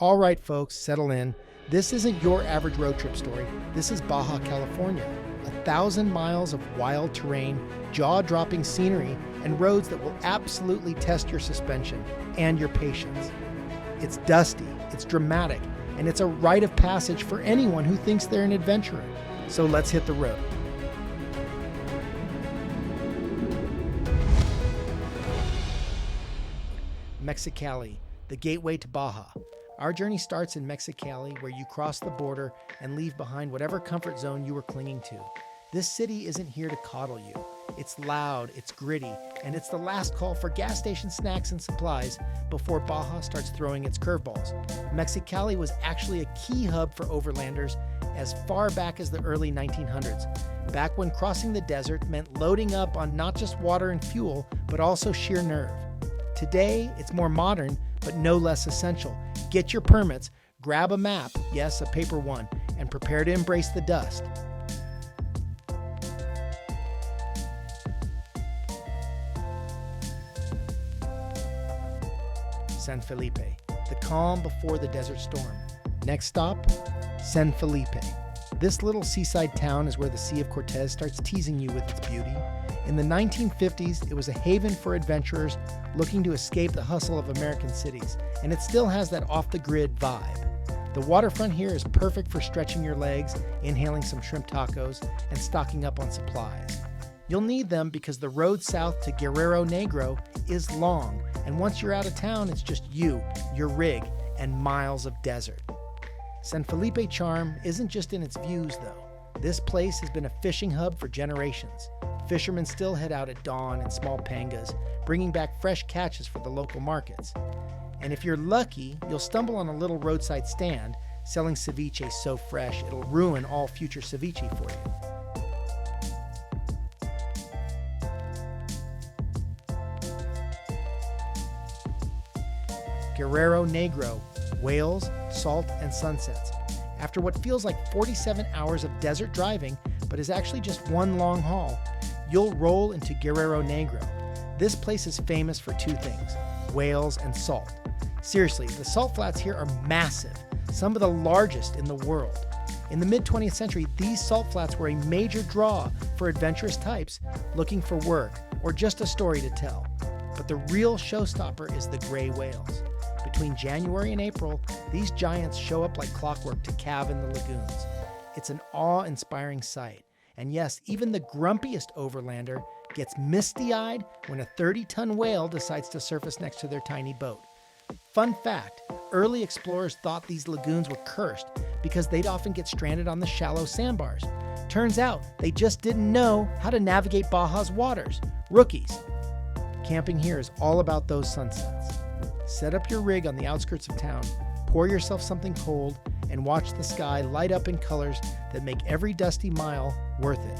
All right, folks, settle in. This isn't your average road trip story. This is Baja California. 1,000 miles of wild terrain, jaw-dropping scenery, and roads that will absolutely test your suspension and your patience. It's dusty, it's dramatic, and it's a rite of passage for anyone who thinks they're an adventurer. So let's hit the road. Mexicali, the gateway to Baja. Our journey starts in Mexicali, where you cross the border and leave behind whatever comfort zone you were clinging to. This city isn't here to coddle you. It's loud, it's gritty, and it's the last call for gas station snacks and supplies before Baja starts throwing its curveballs. Mexicali was actually a key hub for Overlanders as far back as the early 1900s, back when crossing the desert meant loading up on not just water and fuel, but also sheer nerve. Today, it's more modern, but no less essential. Get your permits, grab a map, yes, a paper one, and prepare to embrace the dust. San Felipe, the calm before the desert storm. Next stop, San Felipe. This little seaside town is where the Sea of Cortez starts teasing you with its beauty. In the 1950s, it was a haven for adventurers looking to escape the hustle of American cities, and it still has that off-the-grid vibe. The waterfront here is perfect for stretching your legs, inhaling some shrimp tacos, and stocking up on supplies. You'll need them because the road south to Guerrero Negro is long, and once you're out of town, it's just you, your rig, and miles of desert. San Felipe charm isn't just in its views, though. This place has been a fishing hub for generations. Fishermen still head out at dawn in small pangas, bringing back fresh catches for the local markets. And if you're lucky, you'll stumble on a little roadside stand selling ceviche so fresh it'll ruin all future ceviche for you. Guerrero Negro, whales, salt, and sunsets. After what feels like 47 hours of desert driving, but is actually just one long haul, you'll roll into Guerrero Negro. This place is famous for two things, whales and salt. Seriously, the salt flats here are massive, some of the largest in the world. In the mid-20th century, these salt flats were a major draw for adventurous types looking for work or just a story to tell. But the real showstopper is the gray whales. Between January and April, these giants show up like clockwork to calve in the lagoons. It's an awe-inspiring sight. And yes, even the grumpiest Overlander gets misty-eyed when a 30-ton whale decides to surface next to their tiny boat. Fun fact, early explorers thought these lagoons were cursed because they'd often get stranded on the shallow sandbars. Turns out they just didn't know how to navigate Baja's waters. Rookies. Camping here is all about those sunsets. Set up your rig on the outskirts of town, pour yourself something cold, and watch the sky light up in colors that make every dusty mile worth it.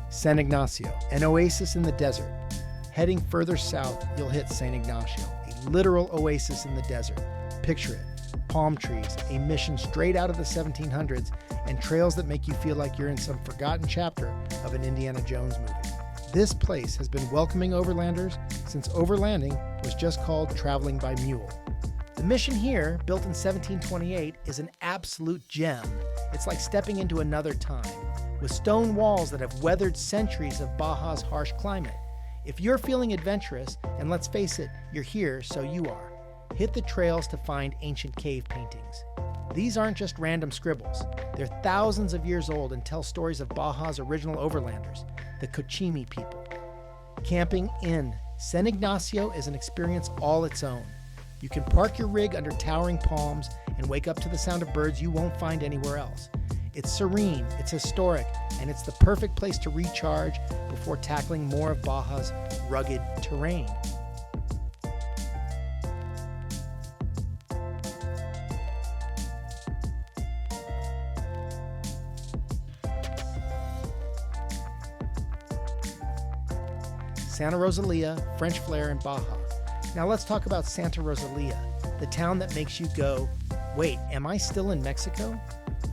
San Ignacio, an oasis in the desert. Heading further south, you'll hit San Ignacio, a literal oasis in the desert. Picture it. Palm trees, a mission straight out of the 1700s, and trails that make you feel like you're in some forgotten chapter of an Indiana Jones movie. This place has been welcoming Overlanders since Overlanding was just called traveling by mule. The mission here, built in 1728, is an absolute gem. It's like stepping into another time, with stone walls that have weathered centuries of Baja's harsh climate. If you're feeling adventurous, and let's face it, you're here, so you are. Hit the trails to find ancient cave paintings. These aren't just random scribbles. They're thousands of years old and tell stories of Baja's original Overlanders, the Cochimi people. Camping in San Ignacio is an experience all its own. You can park your rig under towering palms and wake up to the sound of birds you won't find anywhere else. It's serene, it's historic, and it's the perfect place to recharge before tackling more of Baja's rugged terrain. Santa Rosalia, French Flair, and Baja. Now let's talk about Santa Rosalia, the town that makes you go, Wait, am I still in Mexico?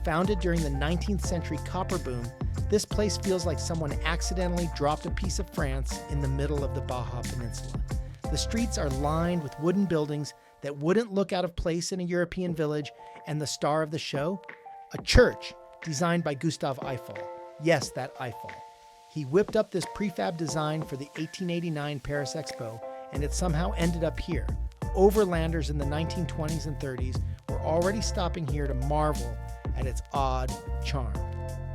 Founded during the 19th century copper boom, this place feels like someone accidentally dropped a piece of France in the middle of the Baja Peninsula. The streets are lined with wooden buildings that wouldn't look out of place in a European village, and the star of the show? A church designed by Gustave Eiffel. Yes, that Eiffel. He whipped up this prefab design for the 1889 Paris Expo, and it somehow ended up here. Overlanders in the 1920s and 30s were already stopping here to marvel at its odd charm.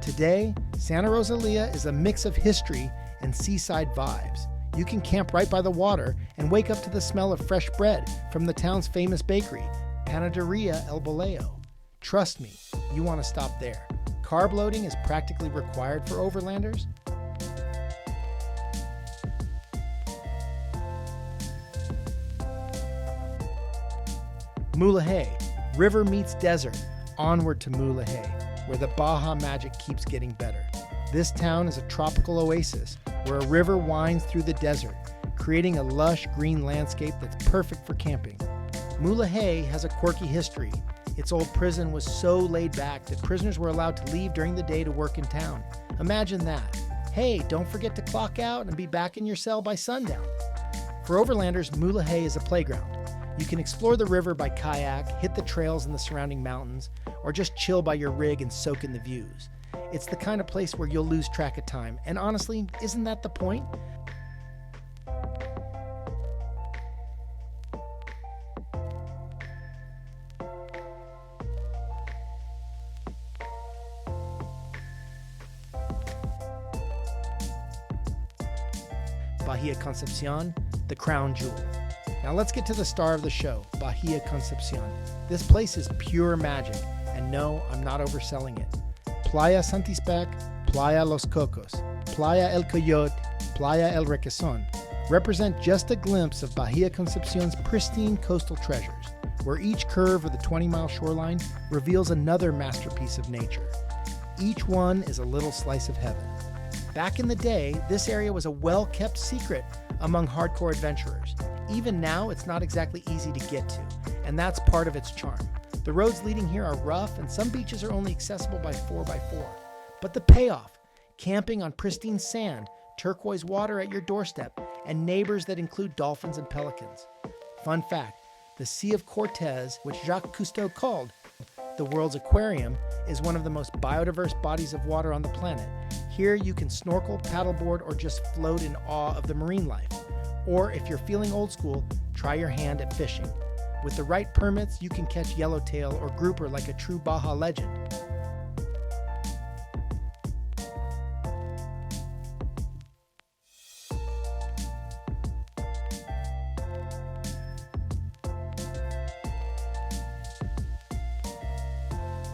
Today, Santa Rosalia is a mix of history and seaside vibes. You can camp right by the water and wake up to the smell of fresh bread from the town's famous bakery, Panaderia El Boleo. Trust me, you want to stop there. Carb loading is practically required for overlanders. Mulege, river meets desert, onward to Mulege, where the Baja magic keeps getting better. This town is a tropical oasis where a river winds through the desert, creating a lush green landscape that's perfect for camping. Mulege has a quirky history. Its old prison was so laid back that prisoners were allowed to leave during the day to work in town. Imagine that. Hey, don't forget to clock out and be back in your cell by sundown. For overlanders, Mulege is a playground. You can explore the river by kayak, hit the trails in the surrounding mountains, or just chill by your rig and soak in the views. It's the kind of place where you'll lose track of time, and honestly, isn't that the point? Bahia Concepcion, the crown jewel. Now let's get to the star of the show, Bahia Concepcion. This place is pure magic, and no, I'm not overselling it. Playa Santispec, Playa Los Cocos, Playa El Coyote, Playa El Requesón represent just a glimpse of Bahia Concepcion's pristine coastal treasures, where each curve of the 20-mile shoreline reveals another masterpiece of nature. Each one is a little slice of heaven. Back in the day, this area was a well-kept secret among hardcore adventurers. Even now, it's not exactly easy to get to, and that's part of its charm. The roads leading here are rough, and some beaches are only accessible by 4x4. But the payoff, camping on pristine sand, turquoise water at your doorstep, and neighbors that include dolphins and pelicans. Fun fact, the Sea of Cortez, which Jacques Cousteau called the world's aquarium, is one of the most biodiverse bodies of water on the planet. Here you can snorkel, paddleboard, or just float in awe of the marine life. Or if you're feeling old school, try your hand at fishing. With the right permits, you can catch yellowtail or grouper like a true Baja legend.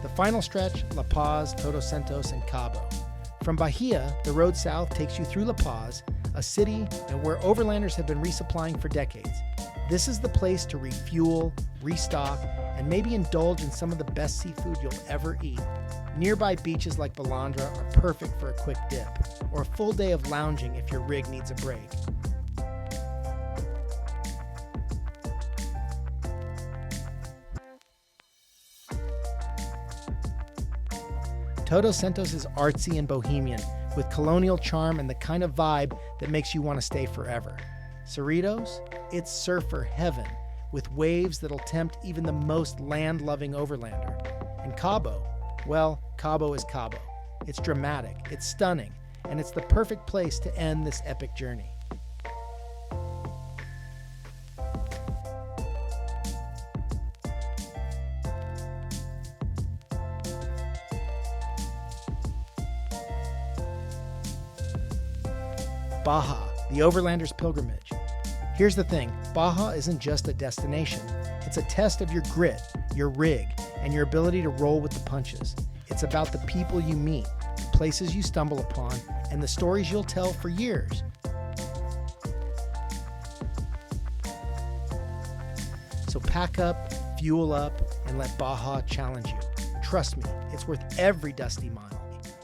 The final stretch, La Paz, Todos Santos, and Cabo. From Bahia, the road south takes you through La Paz, a city where overlanders have been resupplying for decades. This is the place to refuel, restock, and maybe indulge in some of the best seafood you'll ever eat. Nearby beaches like Balandra are perfect for a quick dip, or a full day of lounging if your rig needs a break. Todos Santos is artsy and bohemian, with colonial charm and the kind of vibe that makes you want to stay forever. Cerritos? It's surfer heaven, with waves that'll tempt even the most land-loving overlander. And Cabo? Well, Cabo is Cabo. It's dramatic, it's stunning, and it's the perfect place to end this epic journey. Baja, the Overlander's pilgrimage. Here's the thing, Baja isn't just a destination. It's a test of your grit, your rig, and your ability to roll with the punches. It's about the people you meet, the places you stumble upon, and the stories you'll tell for years. So pack up, fuel up, and let Baja challenge you. Trust me, it's worth every dusty mile.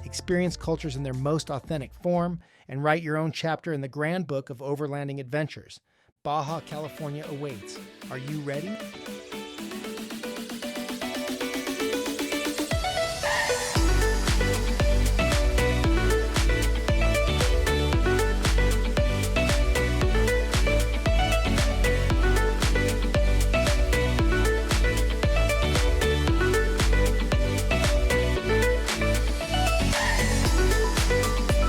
Experience cultures in their most authentic form, and write your own chapter in the grand book of overlanding adventures. Baja California awaits. Are you ready?